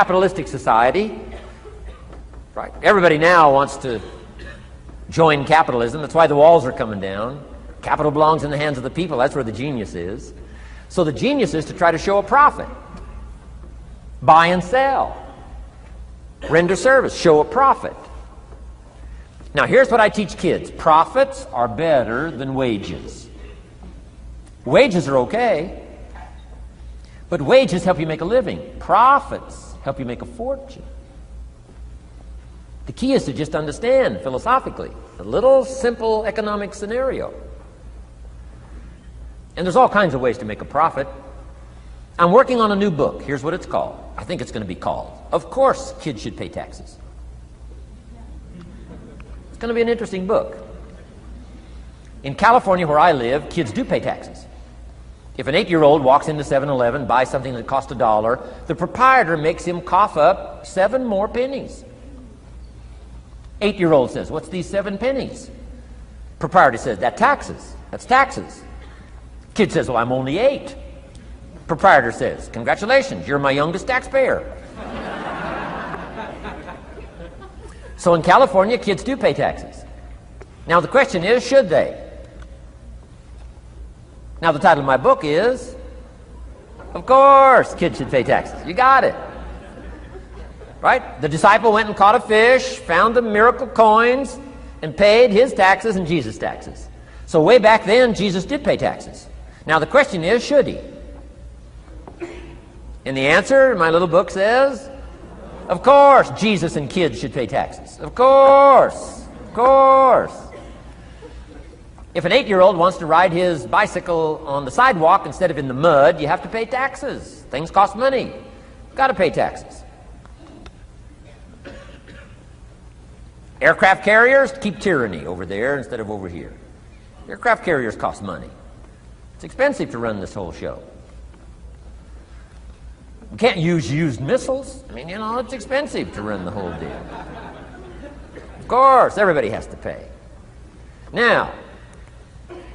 Capitalistic society, right? Everybody now wants to join capitalism. That's why the walls are coming down. Capital belongs in the hands of the people. That's where the genius is. So the genius is to try to show a profit. Buy and sell. Render service. Show a profit. Now here's what I teach kids. Profits are better than wages. Wages are okay, but wages help you make a living. Profits help you make a fortune. The key is to just understand philosophically a little simple economic scenario. And there's all kinds of ways to make a profit. I'm working on a new book. Here's what it's called. I think it's going to be called, Of Course Kids Should Pay Taxes. It's going to be an interesting book. In California, where I live, kids do pay taxes. If an 8-year-old walks into 7-Eleven, buys something that costs $1, the proprietor makes him cough up 7 more pennies. 8-year-old says, "What's these 7 pennies?" Proprietor says, "That's taxes. That's taxes." Kid says, "Well, I'm only 8. Proprietor says, "Congratulations, you're my youngest taxpayer." So in California, kids do pay taxes. Now the question is, should they? Now the title of my book is, Of Course Kids Should Pay Taxes. You got it. Right? The disciple went and caught a fish, found the miracle coins, and paid his taxes and Jesus' taxes. So way back then, Jesus did pay taxes. Now the question is, should he? And the answer in my little book says, of course Jesus and kids should pay taxes. Of course. Of course. If an 8-year-old wants to ride his bicycle on the sidewalk instead of in the mud, you have to pay taxes. Things cost money. Got to pay taxes. Aircraft carriers keep tyranny over there instead of over here. Aircraft carriers cost money. It's expensive to run this whole show. We can't use used missiles. I mean, you know, it's expensive to run the whole deal. Of course, everybody has to pay. Now,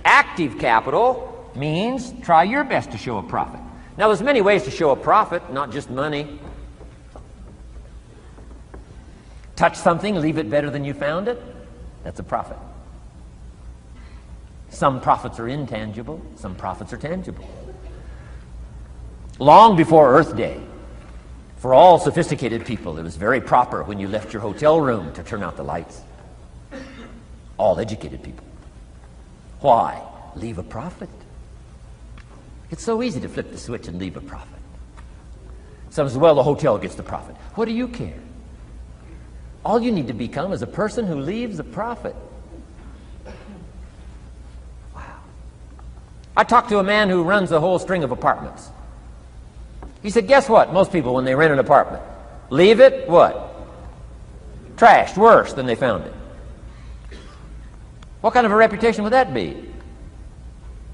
active capital means try your best to show a profit. Now, there's many ways to show a profit, not just money. Touch something, leave it better than you found it. That's a profit. Some profits are intangible, some profits are tangible. Long before Earth Day, for all sophisticated people, it was very proper when you left your hotel room to turn out the lights. All educated people. Why? Leave a profit. It's so easy to flip the switch and leave a profit. Some say, well, the hotel gets the profit. What do you care? All you need to become is a person who leaves a profit. Wow. I talked to a man who runs a whole string of apartments. He said, guess what? Most people, when they rent an apartment, leave it, what? Trashed, worse than they found it. What kind of a reputation would that be?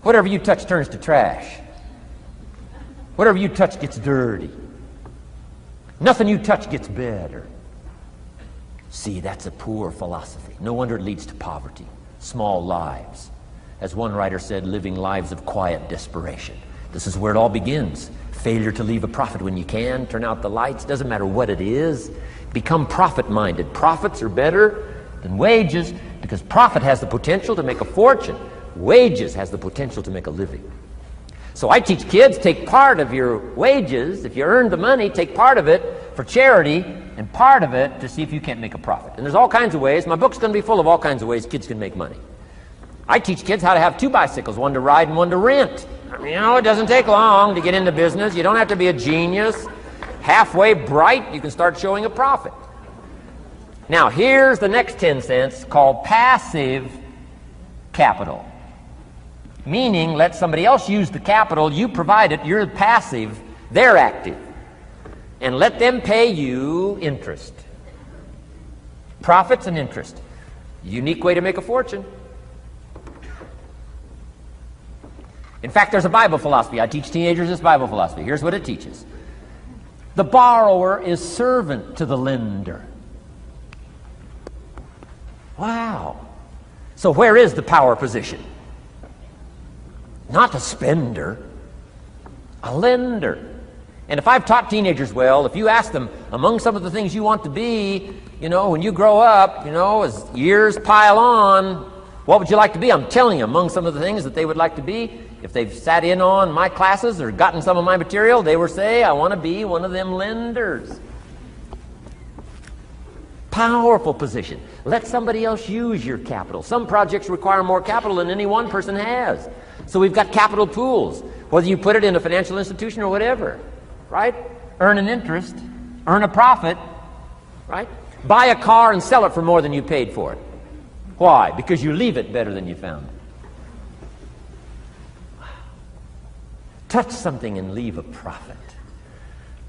Whatever you touch turns to trash. Whatever you touch gets dirty. Nothing you touch gets better. See, that's a poor philosophy. No wonder it leads to poverty, small lives. As one writer said, living lives of quiet desperation. This is where it all begins. Failure to leave a profit when you can, turn out the lights, doesn't matter what it is. Become profit-minded. Profits are better than wages because profit has the potential to make a fortune. Wages has the potential to make a living. So I teach kids, take part of your wages. If you earn the money, take part of it for charity and part of it to see if you can't make a profit. And there's all kinds of ways. My book's going to be full of all kinds of ways kids can make money. I teach kids how to have 2 bicycles, one to ride and one to rent. I mean, you know, it doesn't take long to get into business. You don't have to be a genius. Halfway bright, you can start showing a profit. Now, here's the next 10 cents called passive capital. Meaning, let somebody else use the capital, you provide it, you're passive, they're active. And let them pay you interest. Profits and interest. Unique way to make a fortune. In fact, there's a Bible philosophy. I teach teenagers this Bible philosophy. Here's what it teaches. The borrower is servant to the lender. Wow. So where is the power position? Not a spender, a lender. And if I've taught teenagers well, if you ask them, among some of the things you want to be, when you grow up, as years pile on, what would you like to be? I'm telling you, among some of the things that they would like to be, if they've sat in on my classes or gotten some of my material, they will say, I want to be one of them lenders. Powerful position. Let somebody else use your capital. Some projects require more capital than any one person has. So we've got capital pools, whether you put it in a financial institution or whatever, right? Earn an interest, earn a profit, right? Buy a car and sell it for more than you paid for it. Why? Because you leave it better than you found it. Touch something and leave a profit.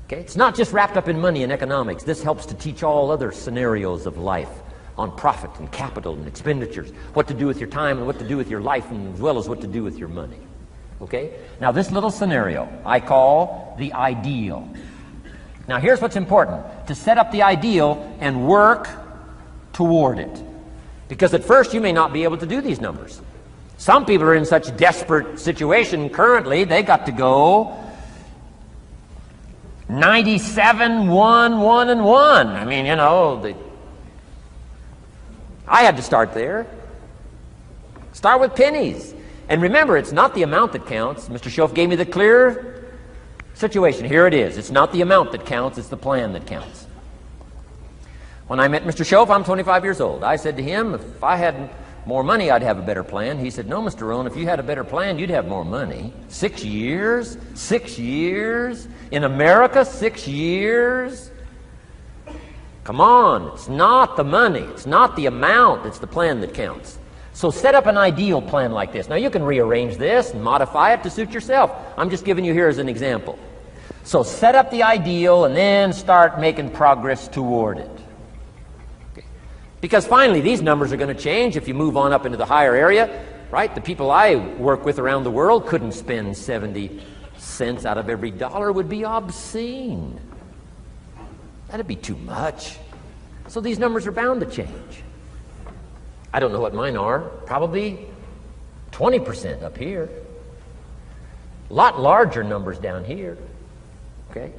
Okay? It's not just wrapped up in money and economics. This helps to teach all other scenarios of life on profit and capital and expenditures, what to do with your time and what to do with your life, and as well as what to do with your money. Okay? Now this little scenario I call the ideal. Now here's what's important: to set up the ideal and work toward it. Because at first you may not be able to do these numbers. Some people are in such desperate situation currently, they got to go 97, 1, 1, and 1. I mean, I had to start there. Start with pennies. And remember, it's not the amount that counts. Mr. Schoaf gave me the clear situation. Here it is. It's not the amount that counts, it's the plan that counts. When I met Mr. Schoaf, I'm 25 years old. I said to him, if I had more money, I'd have a better plan. He said, no, Mr. Rohn, if you had a better plan, you'd have more money. 6 years? 6 years? In America, 6 years? Come on, it's not the money, it's not the amount, it's the plan that counts. So set up an ideal plan like this. Now you can rearrange this and modify it to suit yourself. I'm just giving you here as an example. So set up the ideal and then start making progress toward it. Okay. Because finally these numbers are going to change if you move on up into the higher area, right? The people I work with around the world couldn't spend 70 cents out of every dollar. Would be obscene. That'd be too much. So these numbers are bound to change. I don't know what mine are. Probably 20% up here. A lot larger numbers down here. Okay?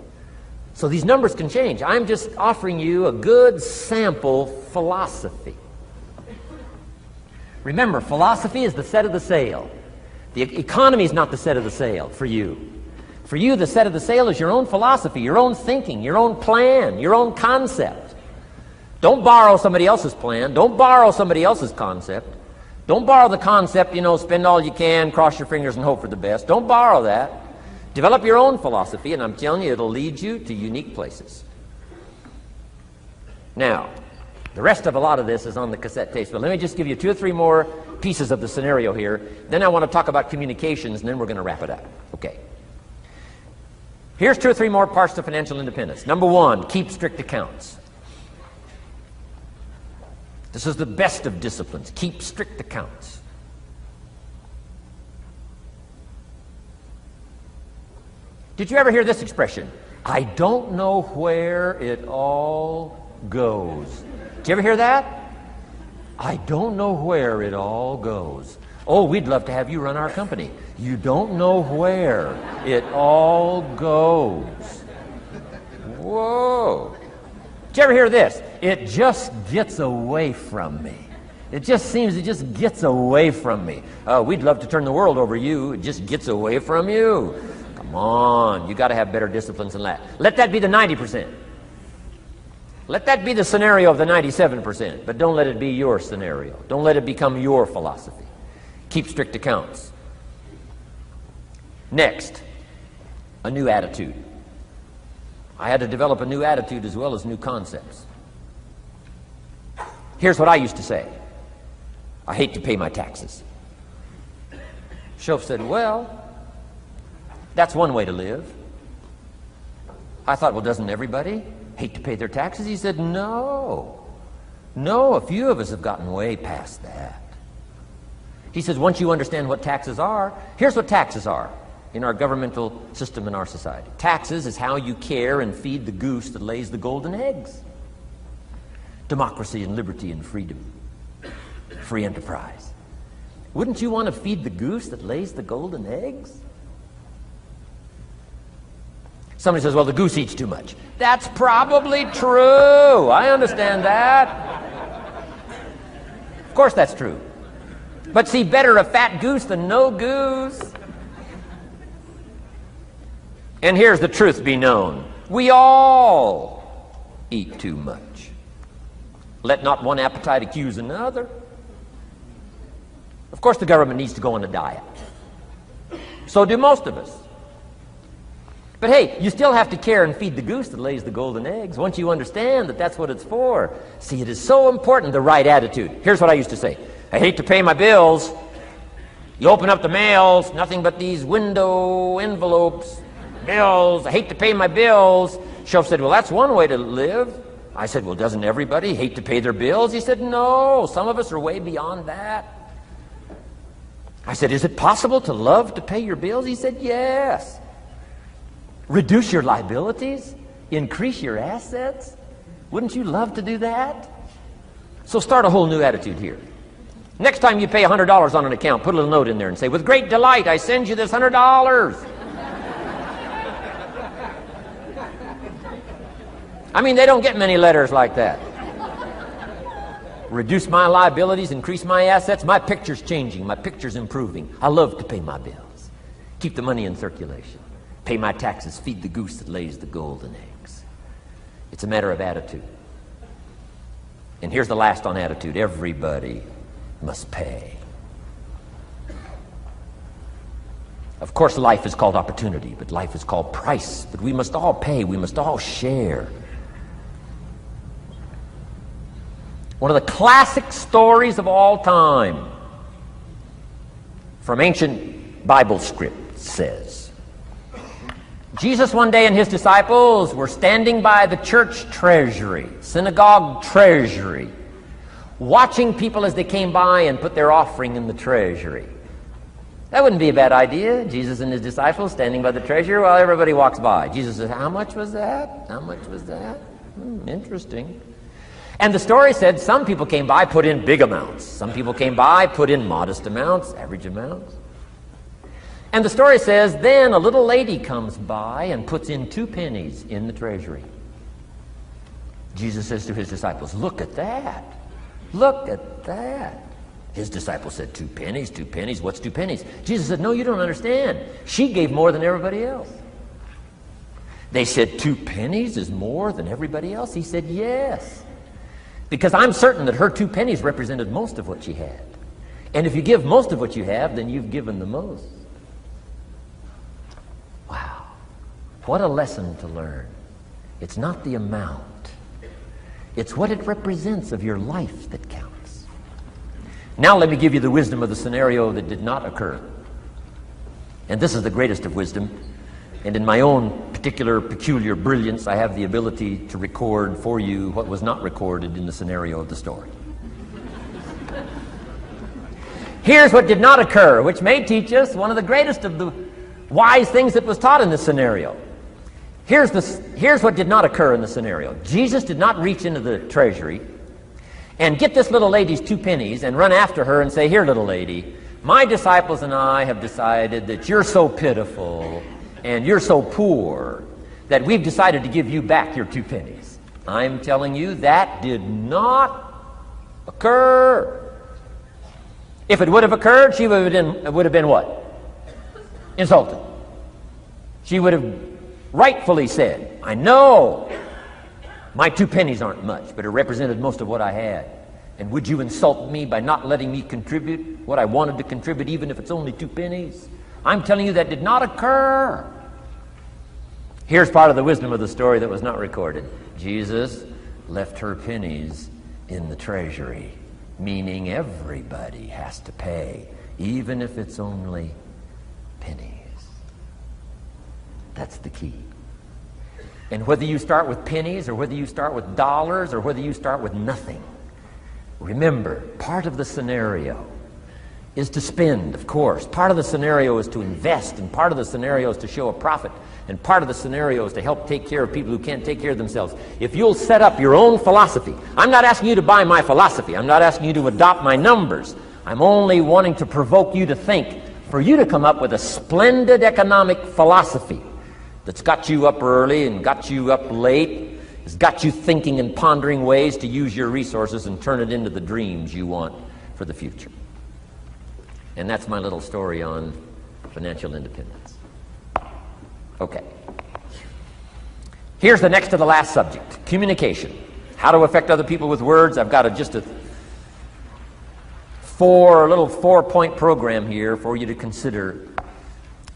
So these numbers can change. I'm just offering you a good sample philosophy. Remember, philosophy is the set of the sail. The economy is not the set of the sail for you. For you, the set of the sail is your own philosophy, your own thinking, your own plan, your own concept. Don't borrow somebody else's plan. Don't borrow somebody else's concept. Don't borrow the concept, spend all you can, cross your fingers and hope for the best. Don't borrow that. Develop your own philosophy, and I'm telling you, it'll lead you to unique places. Now, the rest of a lot of this is on the cassette tapes, but let me just give you 2 or 3 more pieces of the scenario here. Then I want to talk about communications, and then we're going to wrap it up. Okay. Here's 2 or 3 more parts to financial independence. Number 1, keep strict accounts. This is the best of disciplines. Keep strict accounts. Did you ever hear this expression? I don't know where it all goes. Did you ever hear that? I don't know where it all goes. Oh, we'd love to have you run our company. You don't know where it all goes. Whoa. Did you ever hear this? It just gets away from me. It just gets away from me. We'd love to turn the world over you. It just gets away from you. Come on. You got to have better disciplines than that. Let that be the 90%. Let that be the scenario of the 97%. But don't let it be your scenario. Don't let it become your philosophy. Keep strict accounts. Next, a new attitude. I had to develop a new attitude as well as new concepts. Here's what I used to say. I hate to pay my taxes. Schoaf said, well, that's one way to live. I thought, well, doesn't everybody hate to pay their taxes? He said, no. No, a few of us have gotten way past that. He says, once you understand what taxes are, here's what taxes are in our governmental system in our society. Taxes is how you care and feed the goose that lays the golden eggs. Democracy and liberty and freedom. Free enterprise. Wouldn't you want to feed the goose that lays the golden eggs? Somebody says, well, the goose eats too much. That's probably true. I understand that. Of course that's true. But see, better a fat goose than no goose. And here's the truth be known. We all eat too much. Let not one appetite accuse another. Of course the government needs to go on a diet. So do most of us. But hey, you still have to care and feed the goose that lays the golden eggs once you understand that that's what it's for. See, it is so important, the right attitude. Here's what I used to say. I hate to pay my bills. You open up the mails, nothing but these window envelopes, bills. I hate to pay my bills. Shoaff said, well, that's one way to live. I said, well, doesn't everybody hate to pay their bills? He said, no, some of us are way beyond that. I said, is it possible to love to pay your bills? He said, yes. Reduce your liabilities? Increase your assets? Wouldn't you love to do that? So start a whole new attitude here. Next time you pay $100 on an account, put a little note in there and say, with great delight, I send you this $100. I mean, they don't get many letters like that. Reduce my liabilities, increase my assets. My picture's changing. My picture's improving. I love to pay my bills. Keep the money in circulation. Pay my taxes. Feed the goose that lays the golden eggs. It's a matter of attitude. And here's the last on attitude. Everybody must pay. Of course, life is called opportunity, but life is called price. But we must all pay. We must all share. One of the classic stories of all time from ancient Bible script says, Jesus one day and his disciples were standing by the church treasury, synagogue treasury, watching people as they came by and put their offering in the treasury. That wouldn't be a bad idea. Jesus and his disciples standing by the treasury while everybody walks by. Jesus says, how much was that? How much was that? Interesting. And the story said some people came by, put in big amounts. Some people came by, put in modest amounts, average amounts. And the story says, then a little lady comes by and puts in 2 pennies in the treasury. Jesus says to his disciples, look at that. Look at that. His disciples said, 2 pennies, 2 pennies. What's 2 pennies? Jesus said, no, you don't understand. She gave more than everybody else. They said, 2 pennies is more than everybody else? He said, yes. Because I'm certain that her 2 pennies represented most of what she had. And if you give most of what you have, then you've given the most. Wow. What a lesson to learn. It's not the amount. It's what it represents of your life that counts. Now let me give you the wisdom of the scenario that did not occur. And this is the greatest of wisdom. And in my own particular peculiar brilliance, I have the ability to record for you what was not recorded in the scenario of the story. Here's what did not occur, which may teach us one of the greatest of the wise things that was taught in this scenario. Here's what did not occur in the scenario. Jesus did not reach into the treasury and get this little lady's 2 pennies and run after her and say, here, little lady, my disciples and I have decided that you're so pitiful and you're so poor that we've decided to give you back your 2 pennies. I'm telling you, that did not occur. If it would have occurred, she would have been what? Insulted. She would have rightfully said, I know my 2 pennies aren't much, but it represented most of what I had. And would you insult me by not letting me contribute what I wanted to contribute, even if it's only 2 pennies? I'm telling you that did not occur. Here's part of the wisdom of the story that was not recorded. Jesus left her pennies in the treasury, meaning everybody has to pay, even if it's only pennies. That's the key. And whether you start with pennies or whether you start with dollars or whether you start with nothing, remember, part of the scenario is to spend, of course. Part of the scenario is to invest, and part of the scenario is to show a profit, and part of the scenario is to help take care of people who can't take care of themselves. If you'll set up your own philosophy, I'm not asking you to buy my philosophy. I'm not asking you to adopt my numbers. I'm only wanting to provoke you to think, for you to come up with a splendid economic philosophy that's got you up early and got you up late, has got you thinking and pondering ways to use your resources and turn it into the dreams you want for the future. And that's my little story on financial independence. Okay. Here's the next to the last subject, communication. How to affect other people with words. I've got just a little four-point program here for you to consider.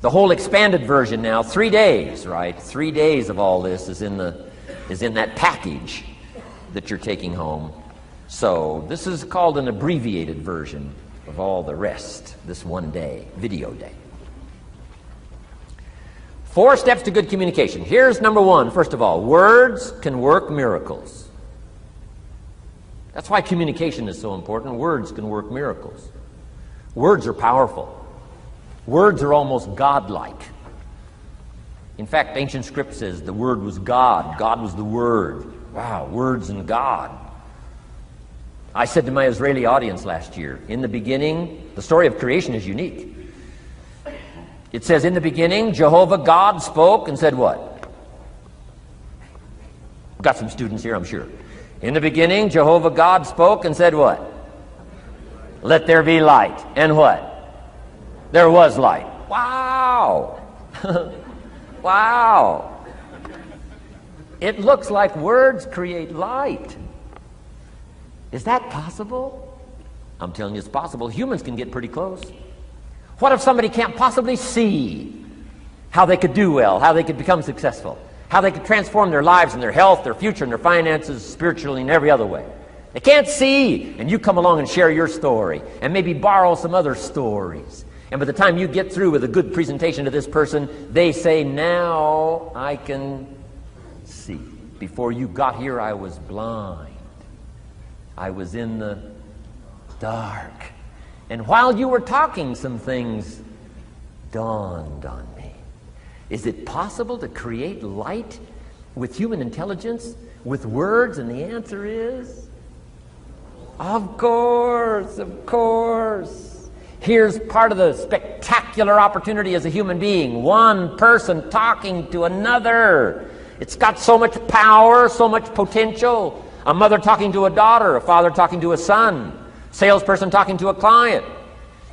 The whole expanded version now, 3 days, right? 3 days of all this is in that package that you're taking home. So this is called an abbreviated version of all the rest, this 1 day, video day. 4 steps to good communication. Here's number 1, first of all, words can work miracles. That's why communication is so important. Words can work miracles. Words are powerful. Words are almost godlike. In fact, ancient script says the Word was God. God was the Word. Wow, words and God. I said to my Israeli audience last year, in the beginning, the story of creation is unique. It says, in the beginning, Jehovah God spoke and said what? Got some students here, I'm sure. In the beginning, Jehovah God spoke and said what? Let there be light. And what? There was light. Wow! Wow! It looks like words create light. Is that possible? I'm telling you it's possible. Humans can get pretty close. What if somebody can't possibly see how they could do well, how they could become successful, how they could transform their lives and their health, their future and their finances, spiritually and every other way? They can't see, and you come along and share your story and maybe borrow some other stories. And by the time you get through with a good presentation to this person, they say, now I can see. Before you got here, I was blind. I was in the dark. And while you were talking, some things dawned on me. Is it possible to create light with human intelligence, with words? And the answer is, of course, of course. Here's part of the spectacular opportunity as a human being. One person talking to another. It's got so much power, so much potential. A mother talking to a daughter, a father talking to a son, salesperson talking to a client.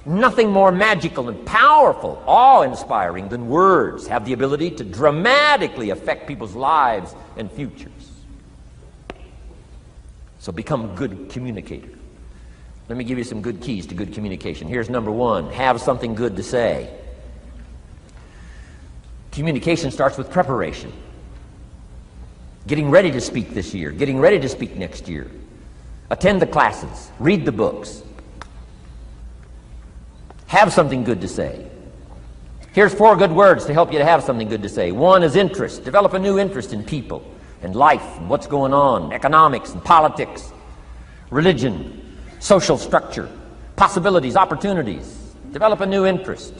Nothing more magical and powerful, awe-inspiring than words have the ability to dramatically affect people's lives and futures. So become a good communicator. Let me give you some good keys to good communication. Here's number 1, have something good to say. Communication starts with preparation. Getting ready to speak this year, getting ready to speak next year. Attend the classes, read the books. Have something good to say. Here's 4 good words to help you to have something good to say. 1 is interest. Develop a new interest in people and life and what's going on, economics and politics, religion, social structure, possibilities, opportunities. Develop a new interest.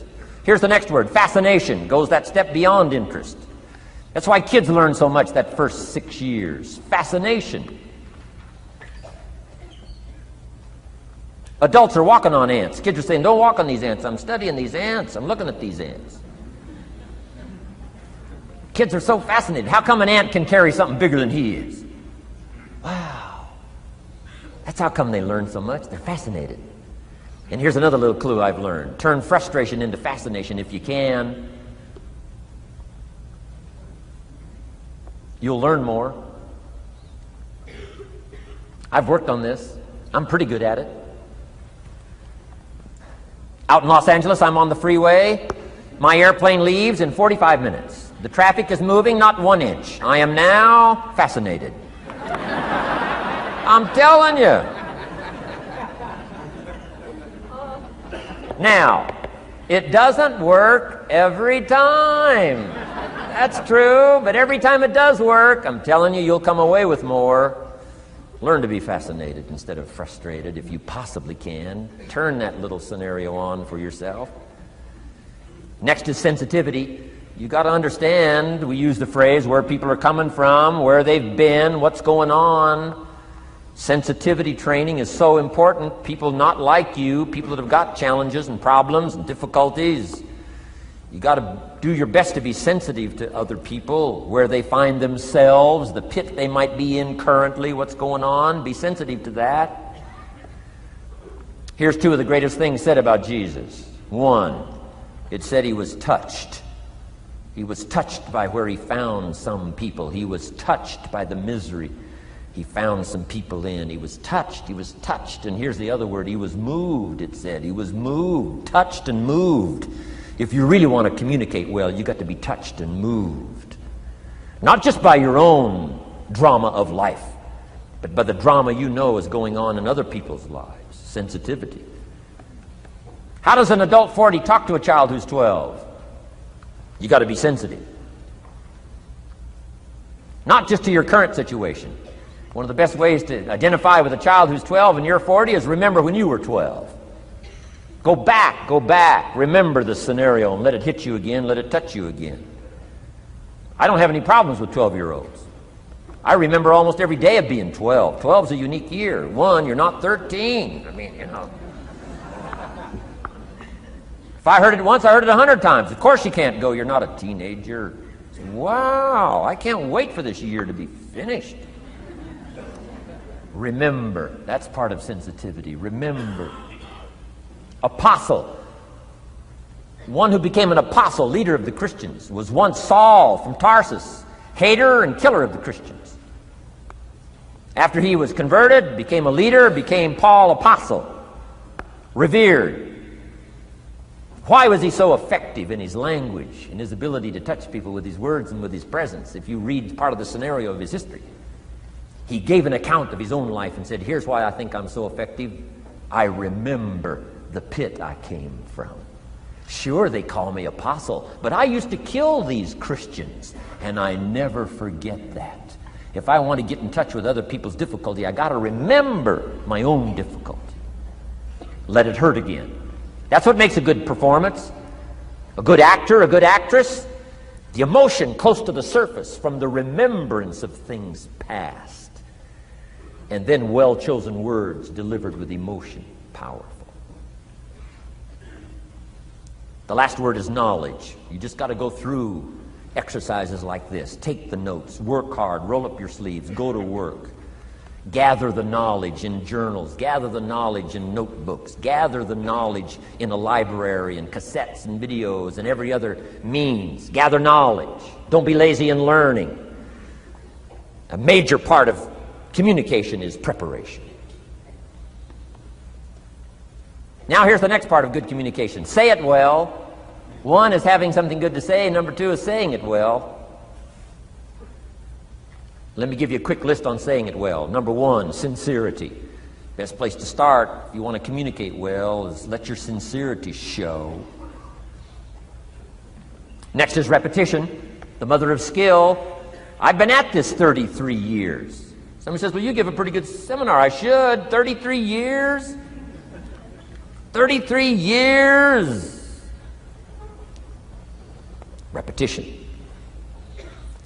Here's the next word, fascination. Goes that step beyond interest. That's why kids learn so much that first 6 years. Fascination. Adults are walking on ants. Kids are saying, don't walk on these ants. I'm studying these ants. I'm looking at these ants. Kids are so fascinated. How come an ant can carry something bigger than he is? Wow. That's how come they learn so much. They're fascinated. And here's another little clue I've learned. Turn frustration into fascination if you can. You'll learn more. I've worked on this. I'm pretty good at it. Out in Los Angeles, I'm on the freeway. My airplane leaves in 45 minutes. The traffic is moving not 1 inch. I am now fascinated. I'm telling you. Now, it doesn't work every time. That's true, but every time it does work, I'm telling you, you'll come away with more. Learn to be fascinated instead of frustrated if you possibly can. Turn that little scenario on for yourself. Next is sensitivity. You got to understand, we use the phrase where people are coming from, where they've been, what's going on. Sensitivity training is so important. People not like you, people that have got challenges and problems and difficulties, You got to do your best to be sensitive to other people, where they find themselves, the pit they might be in currently, what's going on. Be sensitive to that. Here's two of the greatest things said about Jesus. One, it said he was touched. He was touched by where he found some people. He was touched by the misery he found some people in. He was touched. He was touched. And here's the other word. He was moved, it said. He was moved, touched and moved. If you really want to communicate well, you got to be touched and moved. Not just by your own drama of life, but by the drama you know is going on in other people's lives. Sensitivity. How does an adult 40 talk to a child who's 12? You got to be sensitive. Not just to your current situation. One of the best ways to identify with a child who's 12 and you're 40 is remember when you were 12. Go back, remember the scenario and let it hit you again, let it touch you again. I don't have any problems with 12-year-olds. I remember almost every day of being 12. 12's a unique year. One, you're not 13. I mean, you know. If I heard it once, I heard it 100 times. Of course you can't go, you're not a teenager. Wow, I can't wait for this year to be finished. Remember, that's part of sensitivity. Remember. Apostle. One who became an apostle, leader of the Christians, was once Saul from Tarsus, hater and killer of the Christians. After he was converted, became a leader, became Paul apostle, revered. Why was he so effective in his language, in his ability to touch people with his words and with his presence? If you read part of the scenario of his history, he gave an account of his own life and said, here's why I think I'm so effective. I remember the pit I came from. Sure, they call me apostle, but I used to kill these Christians, and I never forget that. If I want to get in touch with other people's difficulty, I got to remember my own difficulty. Let it hurt again. That's what makes a good performance. A good actor, a good actress. The emotion close to the surface from the remembrance of things past. And then well-chosen words delivered with emotion. Powerful. The last word is knowledge. You just got to go through exercises like this. Take the notes. Work hard. Roll up your sleeves. Go to work. Gather the knowledge in journals. Gather the knowledge in notebooks. Gather the knowledge in a library and cassettes and videos and every other means. Gather knowledge. Don't be lazy in learning. A major part of communication is preparation. Now here's the next part of good communication. Say it well. One is having something good to say. Number two is saying it well. Let me give you a quick list on saying it well. Number one, sincerity. Best place to start if you want to communicate well is let your sincerity show. Next is repetition, the mother of skill. I've been at this 33 years. Somebody says, well, you give a pretty good seminar. I should. 33 years? 33 years. Repetition.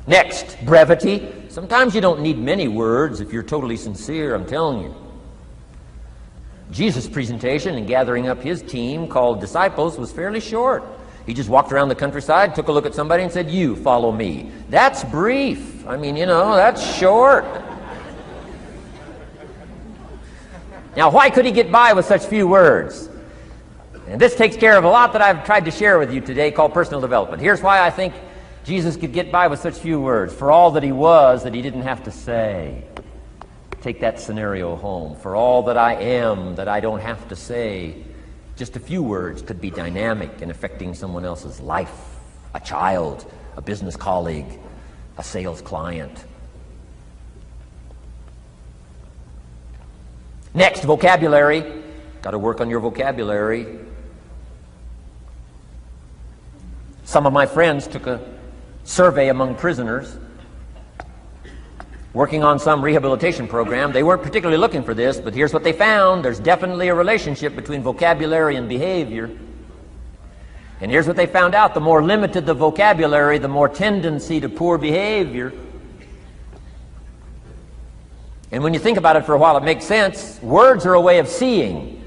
Next, brevity. Sometimes you don't need many words if you're totally sincere, I'm telling you. Jesus' presentation in gathering up his team called disciples was fairly short. He just walked around the countryside, took a look at somebody and said, you follow me. That's brief. I mean, you know, that's short. Now, why could he get by with such few words? And this takes care of a lot that I've tried to share with you today called personal development. Here's why I think Jesus could get by with such few words. For all that he was, that he didn't have to say. Take that scenario home. For all that I am, that I don't have to say. Just a few words could be dynamic in affecting someone else's life. A child, a business colleague, a sales client. Next, vocabulary. Got to work on your vocabulary. Some of my friends took a survey among prisoners working on some rehabilitation program. They weren't particularly looking for this, but here's what they found. There's definitely a relationship between vocabulary and behavior. And here's what they found out. The more limited the vocabulary, the more tendency to poor behavior. And when you think about it for a while, it makes sense. Words are a way of seeing.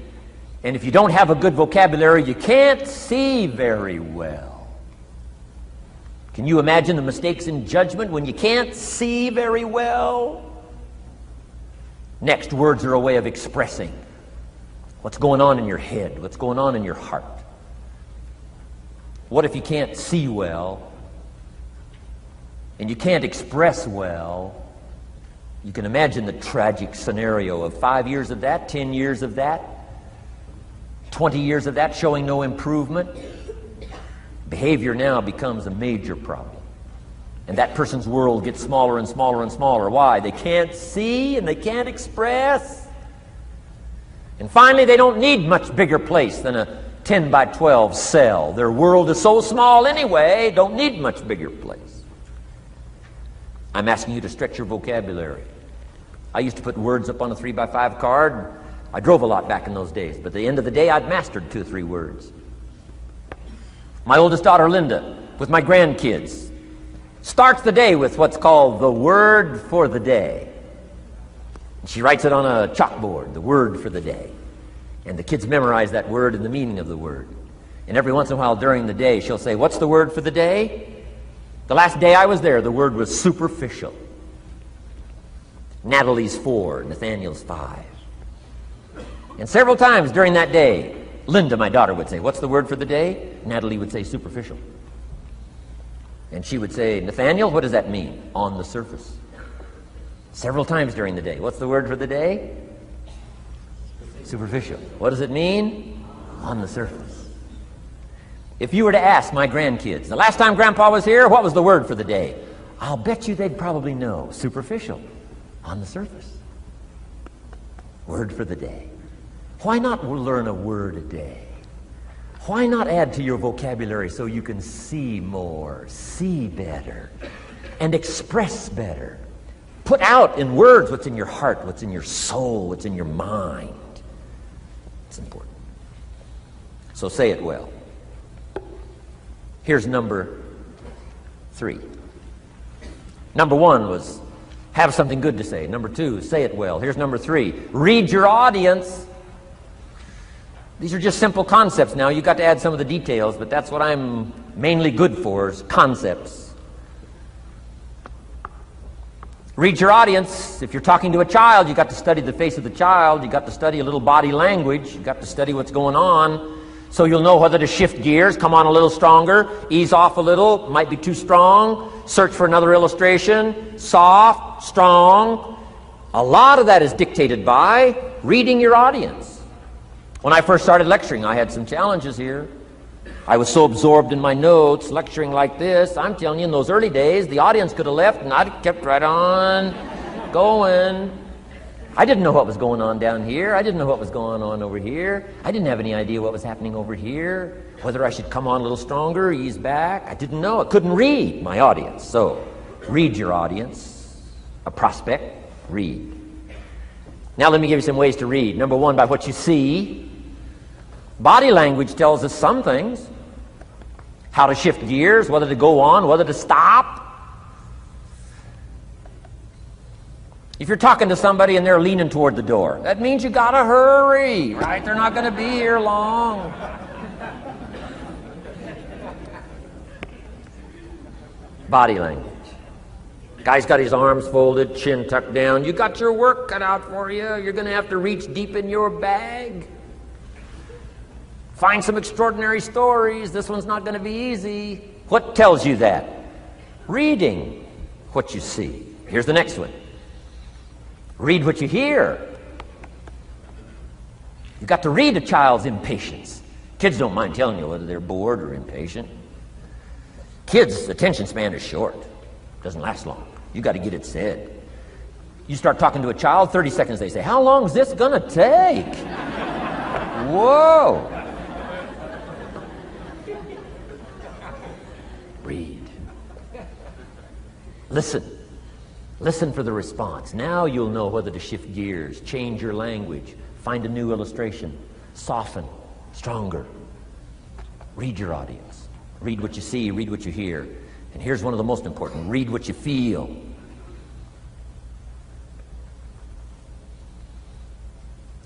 And if you don't have a good vocabulary, you can't see very well. Can you imagine the mistakes in judgment when you can't see very well? Next, words are a way of expressing what's going on in your head, what's going on in your heart. What if you can't see well and you can't express well? You can imagine the tragic scenario of 5 years of that, 10 years of that, 20 years of that showing no improvement. Behavior now becomes a major problem. And that person's world gets smaller and smaller and smaller. Why? They can't see and they can't express. And finally, they don't need much bigger place than a 10 by 12 cell. Their world is so small anyway, don't need much bigger place. I'm asking you to stretch your vocabulary. I used to put words up on a 3 by 5 card. I drove a lot back in those days, but at the end of the day, I'd mastered 2 or 3 words. My oldest daughter, Linda, with my grandkids, starts the day with what's called the word for the day. She writes it on a chalkboard, the word for the day. And the kids memorize that word and the meaning of the word. And every once in a while during the day, she'll say, "What's the word for the day?" The last day I was there, the word was superficial. Natalie's 4, Nathaniel's 5. And several times during that day, Linda, my daughter, would say, "What's the word for the day?" Natalie would say, "Superficial." And she would say, "Nathaniel, what does that mean?" "On the surface." Several times during the day. "What's the word for the day?" Superficial. "What does it mean?" "On the surface." If you were to ask my grandkids, "The last time Grandpa was here, what was the word for the day?" I'll bet you they'd probably know. Superficial. On the surface. Word for the day. Why not learn a word a day? Why not add to your vocabulary so you can see more, see better, and express better? Put out in words what's in your heart, what's in your soul, what's in your mind. It's important. So say it well. Here's number 3. Number 1 was have something good to say. Number 2, say it well. Here's number 3. Read your audience. These are just simple concepts now. You've got to add some of the details, but that's what I'm mainly good for, is concepts. Read your audience. If you're talking to a child, you've got to study the face of the child. You've got to study a little body language. You've got to study what's going on so you'll know whether to shift gears, come on a little stronger, ease off a little, might be too strong, search for another illustration, soft, strong. A lot of that is dictated by reading your audience. When I first started lecturing, I had some challenges here. I was so absorbed in my notes, lecturing like this. I'm telling you, in those early days, the audience could have left and I'd kept right on going. I didn't know what was going on down here. I didn't know what was going on over here. I didn't have any idea what was happening over here, whether I should come on a little stronger, ease back. I didn't know. I couldn't read my audience. So, read your audience. A prospect, read. Now let me give you some ways to read. Number 1, by what you see. Body language tells us some things. How to shift gears, whether to go on, whether to stop. If you're talking to somebody and they're leaning toward the door, that means you gotta hurry, right? They're not gonna be here long. Body language. Guy's got his arms folded, chin tucked down. You got your work cut out for you. You're gonna have to reach deep in your bag. Find some extraordinary stories. This one's not gonna be easy. What tells you that? Reading what you see. Here's the next one. Read what you hear. You've got to read a child's impatience. Kids don't mind telling you whether they're bored or impatient. Kids' attention span is short. Doesn't last long. You've got to get it said. You start talking to a child, 30 seconds they say, "How long is this going to take?" Whoa. Read. Listen. Listen for the response. Now you'll know whether to shift gears, change your language, find a new illustration, soften, stronger. Read your audience. Read what you see, read what you hear. And here's one of the most important. Read what you feel.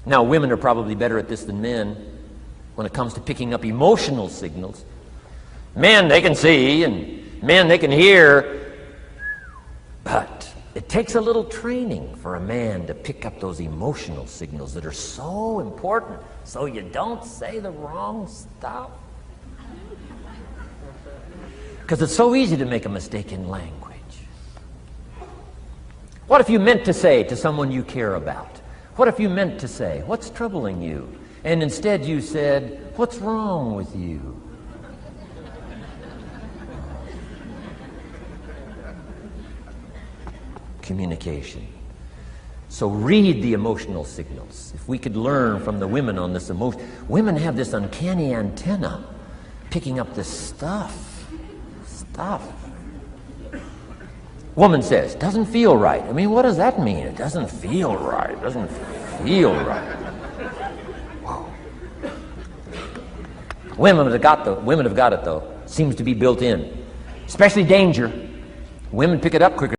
Now, women are probably better at this than men when it comes to picking up emotional signals. Men, they can see and Men, they can hear, but it takes a little training for a man to pick up those emotional signals that are so important so you don't say the wrong stuff. Because it's so easy to make a mistake in language. What if you meant to say to someone you care about? What if you meant to say, "What's troubling you?" And instead you said, "What's wrong with you?" Communication. So read the emotional signals. If we could learn from the women on this emotion. Women have this uncanny antenna picking up this stuff. Woman says, "Doesn't feel right." I mean, what does that mean? It doesn't feel right. It doesn't feel right. Whoa. Women have got it though. Seems to be built in. Especially danger. Women pick it up quicker.